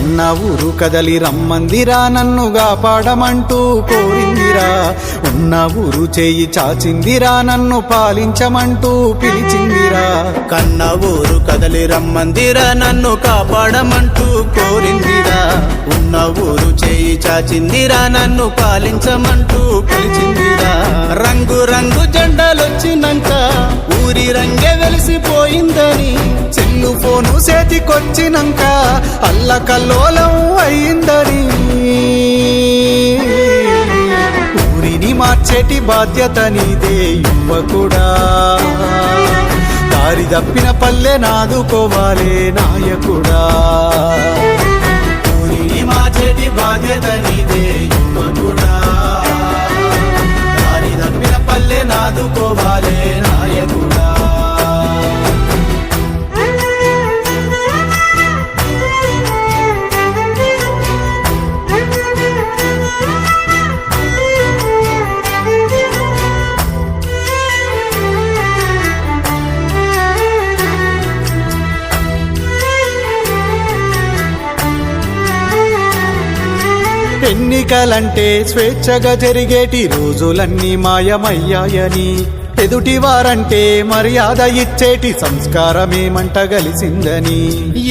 కన్న ఊరు కదలి రమ్మందిరా నన్నుగా పాడమంటూ కోరిందిరా ఉన్న ఊరు చేయి చాచిందిరా నన్ను పాలించమంటూ పిలిచిందిరా కన్న ఊరు కదలి రమ్మందిరా నన్ను కాపాడమంటూ కోరిందిరా ఉన్న ఊరు చేయి చాచిందిరా నన్ను పాలించమంటూ పిలిచిందిరా రంగు రంగు జెండాలొచ్చినాక ఊరి రంగే వెలిసిపోయిందని సెల్లు ఫోను చేతికొచ్చినాక అల్లకల్లోలం అయిందని ఊరిని మార్చేటి బాధ్యత నీదే యువకుడా దారి తప్పిన పల్లె నాదుకోవాలే నాయకుడా ఊరిని మార్చేటి బాధ్యత నీదే యువకుడా దారి తప్పిన పల్లె నాదుకోవాలే నాయకుడా ఎన్నికలంటే స్వేచ్ఛగా జరిగేటి రోజులన్నీ మాయమయ్యాయని ఎదుటివారంటే మర్యాద ఇచ్చేటి సంస్కారమేమంట గలిసిందని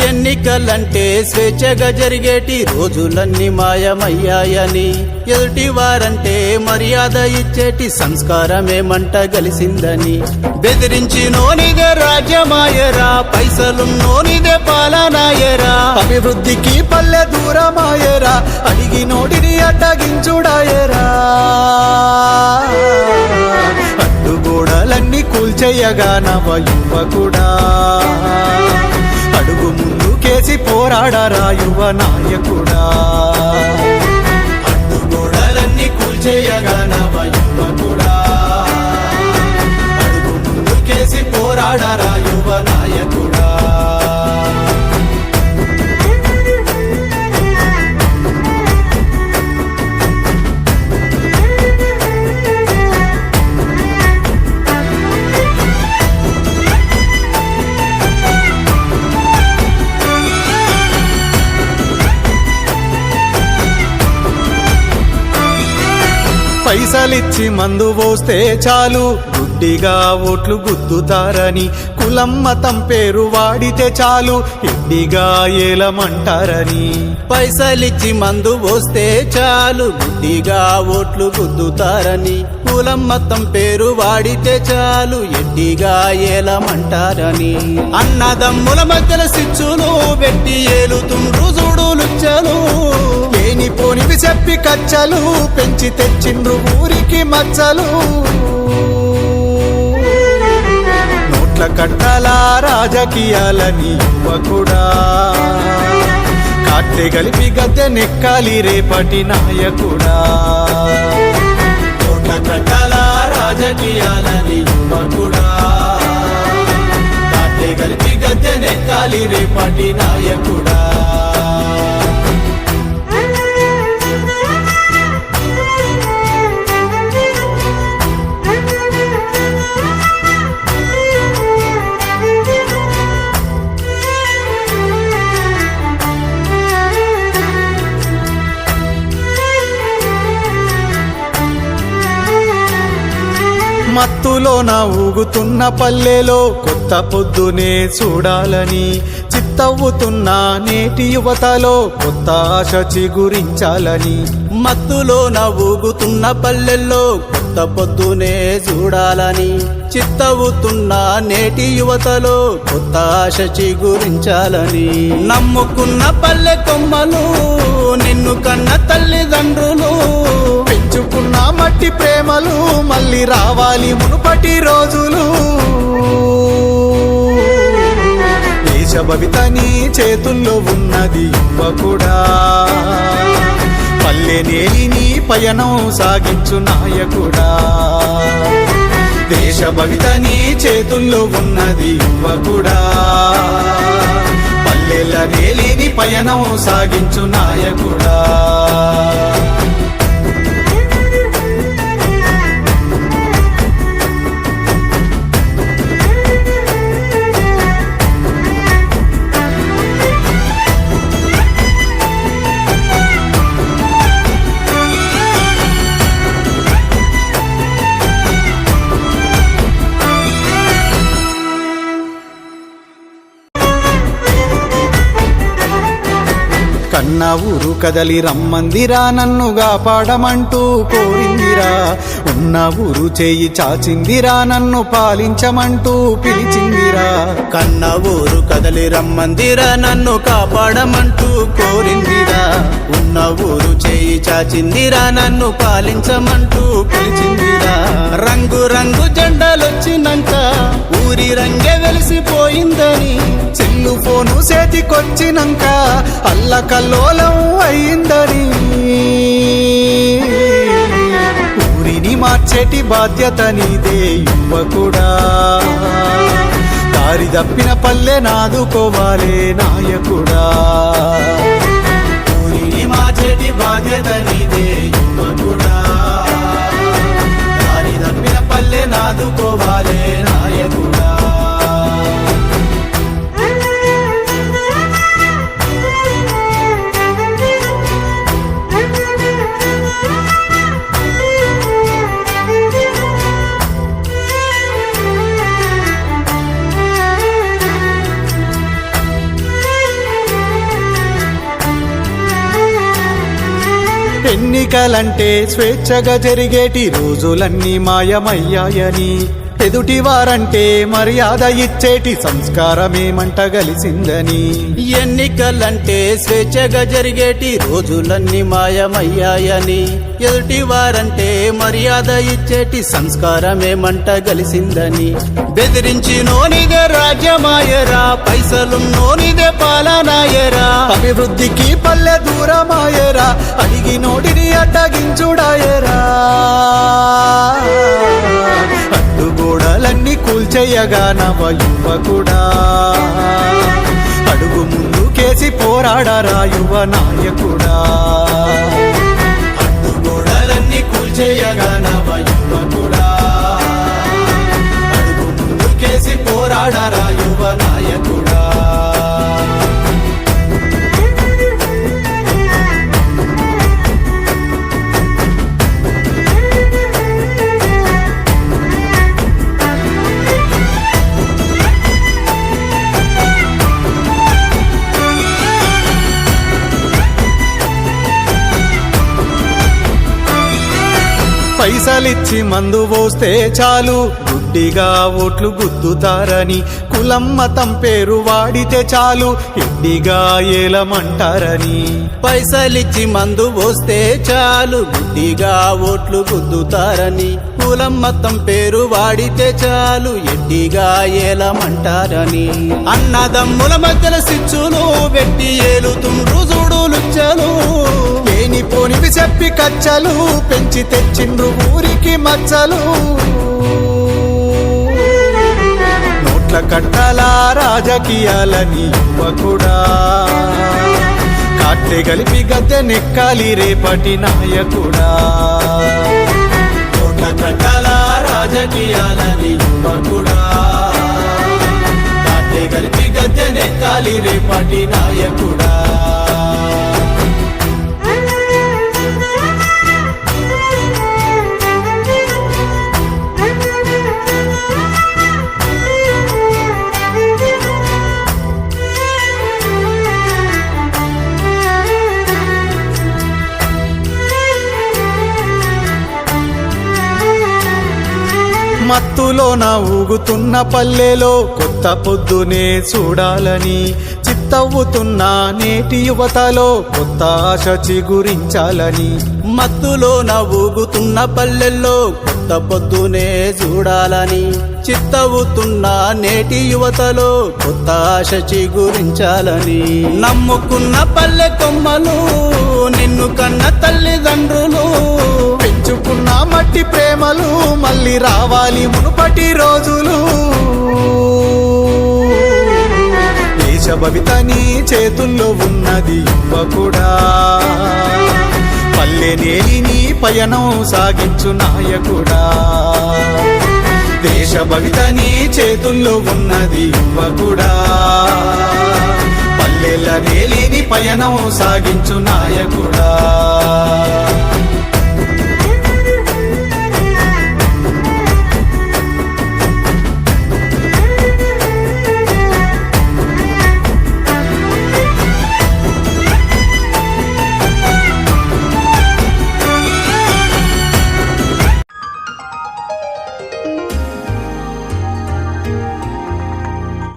ఎన్నికలంటే స్వేచ్ఛగా జరిగేటి రోజులన్నీ మాయమయ్యాయని ఎదుటివారంటే మర్యాద ఇచ్చేటి సంస్కారమేమంట గలిసిందని బెదిరించి నోనిదే రాజ్యమాయరా పైసలున్నోనిదే పాలనాయరా అభివృద్ధికి పల్లె దూరమాయరా అడిగి నోటిని అడ్డగించుడాయరా అడ్డుగోడలన్నీ కూల్చేయగా నవ యువకుడా అడుగు ముందుకేసి పోరాడరా యువ నాయకుడా అడ్డుగోడలన్నీ కూల్చేయగా నవ యువకుడా అడుగు ముందుకేసి పోరాడరా యువ నాయకుడా పైసలిచ్చి మందు పోస్తే చాలు గుడ్డిగా ఓట్లు గుద్దుతారని కులం మతం పేరు వాడితే చాలు ఎడ్డిగా ఏలమంటారని పైసలిచ్చి మందు పోస్తే చాలు గుడ్డిగా ఓట్లు గుద్దుతారని కులం మతం పేరు వాడితే చాలు ఎడ్డిగా ఏలమంటారని అన్నదమ్ముల మధ్యల సిచ్చులు పెట్టి ఏలుతుండ్రు చూడు లుచ్చలు లేనిపోనివి చెప్పి కచ్చలు పెంచి తెచ్చిండ్రు ఊరికి మచ్చలు నోట్ల కట్టాల రాజకీయాలని యువకుడా కాట్లే కలిపి గద్దె నెక్కాలి రేపటి నాయకుడా నోట్ల కట్టాల రాజకీయాలని యువకుడా కాట్లే కలిపి గద్దె నెక్కాలి రేపటి నాయకుడా మత్తులోన ఊగుతున్న పల్లెలో కొత్త పొద్దునే చూడాలని చిత్తవుతున్న నేటి యువతలో కొత్త ఆశ చిగురించాలని మత్తులోన ఊగుతున్న పల్లెల్లో కొత్త పొద్దునే చూడాలని చిత్తవుతున్న నేటి యువతలో కొత్త ఆశ చిగురించాలని నమ్ముకున్న పల్లె కొమ్మలు నిన్ను కన్న తల్లిదండ్రులు పెంచుకున్న మట్టి ప్రేమలు మళ్ళీ రావాలి మునుపటి రోజులు దేశ భవిత నీ చేతుల్లో ఉన్నది యువకుడా పల్లె నేలి నీ పయనం సాగించు నాయకుడా దేశ భవిత నీ చేతుల్లో ఉన్నది యువకుడా పల్లెల నేలి నీ పయనం సాగించు నాయకుడా కన్న ఊరు కదలి రమ్మందిరా నన్ను కాపాడమంటూ కోరిందిరా ఉన్న ఊరు చేయి చాచిందిరా నన్ను పాలించమంటూ పిలిచిందిరా కన్న ఊరు కదలి రమ్మందిరా నన్ను కాపాడమంటూ కోరిందిరా ఉన్న ఊరు చేయి చాచిందిరా నన్ను పాలించమంటూ పిలిచిందిరా రంగు రంగు జెండాలొచ్చినంక ఊరి రంగే వెలిసిపోయిందని సెల్లు ఫోను చేతికొచ్చినంక అల్లకల్లోలం అయిందని ఊరిని మార్చేటి బాధ్యత నీదే యువకుడా దారి తప్పిన పల్లె నాదుకోవాలే నాయకుడా ఊరిని మార్చేటి బాధ్యత నీదే యువకుడా దారి తప్పిన పల్లె నాదుకోవాలే నాయకుడా ఎన్నికలంటే స్వేచ్ఛగా జరిగేటి రోజులన్నీ మాయమయ్యాయని ఎదుటి వారంటే మర్యాద ఇచ్చేటి సంస్కారమేమంట గలిసిందని ఎన్నికలంటే స్వేచ్ఛగా జరిగేటి రోజులన్నీ మాయమయ్యాయని ఎదుటి వారంటే మర్యాద ఇచ్చేటి సంస్కారమేమంట గలిసిందని బెదిరించి నోనిదే రాజ్యమాయరా పైసలున్నోనిదే పాలనాయరా అభివృద్ధికి పల్లె దూరమాయరా అడిగి నోటిని అడ్డగించుడాయరా అడ్డుగోడలన్నీ కూల్చేయగా నవ యువకుడా అడుగు ముందుకేసి పోరాడరా యువ నాయకుడా అడ్డుగోడలన్నీ కూల్చేయగా నవ యువకుడా అడుగు ముందుకేసి పోరాడరా యువ నాయకుడా పైసలిచ్చి మందు పోస్తే చాలు గుడ్డిగా ఓట్లు గుద్దుతారని కులం మతం పేరు వాడితే చాలు ఎడ్డిగా ఏలమంటారని పైసలిచ్చి మందు పోస్తే చాలు గుడ్డిగా ఓట్లు గుద్దుతారని కులం మతం పేరు వాడితే చాలు ఎడ్డిగా ఏలమంటారని అన్నదమ్ముల మధ్యల సిచ్చులు పెట్టి ఏలుతుండ్రు చూడు లుచ్చలు లేనిపోనివి చెప్పి కచ్చలు పెంచి తెచ్చిండ్రు ఊరికి మచ్చలు నోట్ల కట్టాల రాజకీయాలని యువకుడా కాట్లే గలిపి గద్దె నెక్కాలి రేపటి నాయకుడా నోట్ల కట్టాల రాజకీయాలని యువకుడా కాట్లే గలిపి గద్దె నెక్కాలి రేపటి నాయకుడా మత్తులోన ఊగుతున్న పల్లెలో కొత్త పొద్దునే చూడాలని చిత్తవుతున్న నేటి యువతలో కొత్త ఆశ చిగురించాలని మత్తులో ఊగుతున్న పల్లెల్లో కొత్త పొద్దునే చూడాలని చిత్తవుతున్న నేటి యువతలో కొత్త ఆశ చిగురించాలని నమ్ముకున్న పల్లె కొమ్మలు నిన్ను కన్న తల్లిదండ్రులు పెంచుకున్న మట్టి ప్రేమలు మళ్ళీ రావాలి మునుపటి రోజులు దేశ భవిత నీ చేతుల్లో ఉన్నది యువకుడా పల్లె నేలి నీ పయనం సాగించు నాయకుడా దేశ భవిత నీ చేతుల్లో ఉన్నది యువకుడా పల్లెల నేలి నీ పయనం సాగించు నాయకుడా